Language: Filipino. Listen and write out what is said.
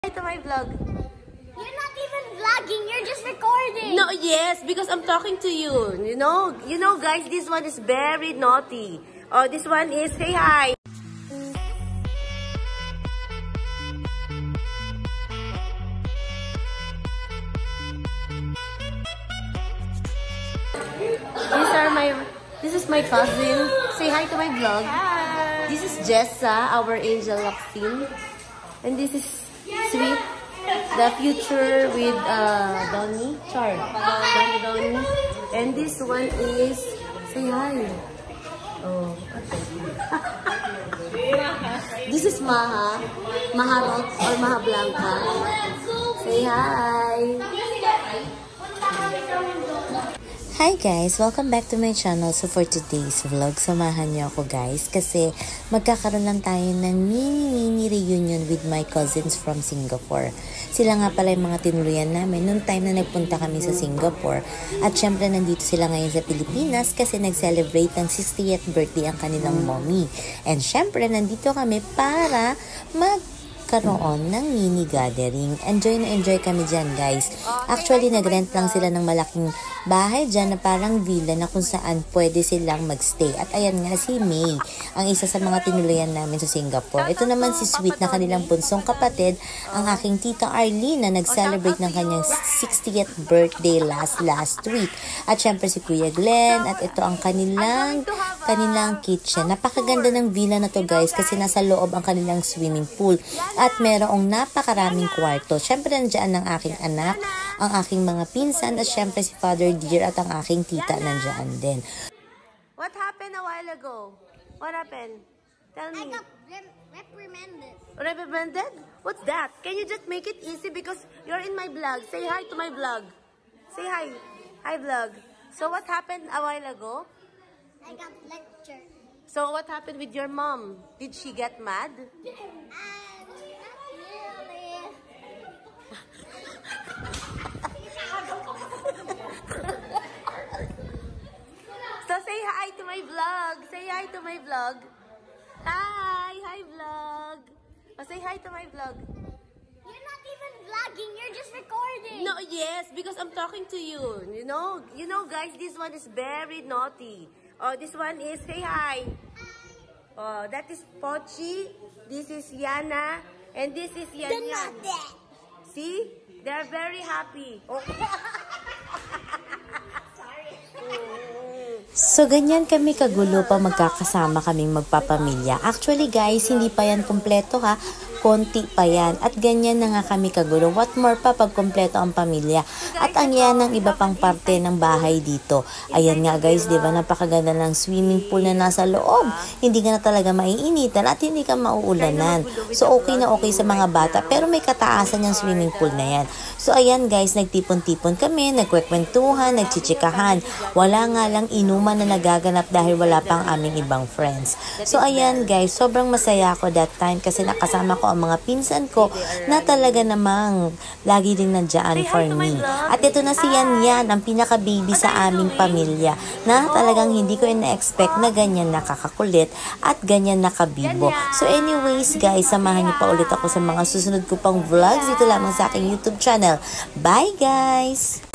To my vlog. You're not even vlogging, you're just recording. No, yes, because I'm talking to you. You know, guys, this one is very naughty. Oh, this one is say hi. This is my cousin. Say hi to my vlog. Hi. This is Jessa, our angel Locsin. And this is Sweet, the future with Donnie, Donnie. And this one is, say hi. Oh, this is Maha Rot or Maha Blanca. Say hi. Hi guys! Welcome back to my channel. So for today's vlog, samahan niyo ako guys kasi magkakaroon lang tayo ng mini reunion with my cousins from Singapore. Sila nga pala yung mga tinuluyan namin noong time na nagpunta kami sa Singapore. At syempre nandito sila ngayon sa Pilipinas kasi nag-celebrate ng 60th birthday ang kanilang mommy. And syempre nandito kami para magkaroon ng mini gathering. Enjoy na enjoy kami dyan guys. Actually nag-rent lang sila ng malaking bahay dyan na parang villa na kung saan pwede silang magstay. At ayan nga si May, ang isa sa mga tinuluyan namin sa Singapore. Ito naman si Sweet na kanilang bunsong kapatid, ang aking tita Arlene na nag-celebrate ng kanyang 60th birthday last week. At syempre si Kuya Glenn at ito ang kanilang kitchen. Napakaganda ng villa na to guys kasi nasa loob ang kanilang swimming pool. At merong napakaraming kwarto. Syempre nandiyan ang aking anak, ang aking mga pinsan, at syempre si Father Dear at ang aking tita nandiyan din. What happened a while ago? What happened? Tell me. I got reprimanded. Reprimanded? What's that? Can you just make it easy because you're in my vlog? Say hi to my vlog. Say hi. Hi vlog. So what happened a while ago? I got lectured. So what happened with your mom? Did she get mad? Not really. So say hi to my vlog. Say hi to my vlog. Hi vlog. Oh, say hi to my vlog. You're not even vlogging, you're just recording. No, yes, because I'm talking to you. You know, guys, this one is very naughty. Oh, this one is say hi. Oh, that is Pochi. This is Yana, and this is Yan. See, they're very happy. Oh. So, ganyan kami kagulo pa magkakasama kaming magpapamilya. Actually guys, hindi pa yan kompleto ha. Konti pa yan. At ganyan na nga kami kagulo. What more pa pag kompleto ang pamilya. At ang yan ang iba pang parte ng bahay dito. Ayan nga guys, di ba? Napakaganda ng swimming pool na nasa loob. Hindi ka na talaga maiinitan at hindi ka mauulanan. So okay na okay sa mga bata. Pero may kataasan yung swimming pool na yan. So ayan guys, nagtipon-tipon kami, nagkwekwentuhan, nagchichikahan. Wala nga lang inuman na nagaganap dahil wala pang aming ibang friends. So ayan guys, sobrang masaya ako that time kasi nakasama ko ang mga pinsan ko na talaga namang lagi din nandiyan for me. At ito na si Yan, ang pinaka-baby sa aming pamilya na talagang hindi ko ina-expect na ganyan nakakakulit at ganyan nakabibo. So anyways guys, samahan niyo pa ulit ako sa mga susunod ko pang vlogs dito lamang sa aking YouTube channel. Bye guys!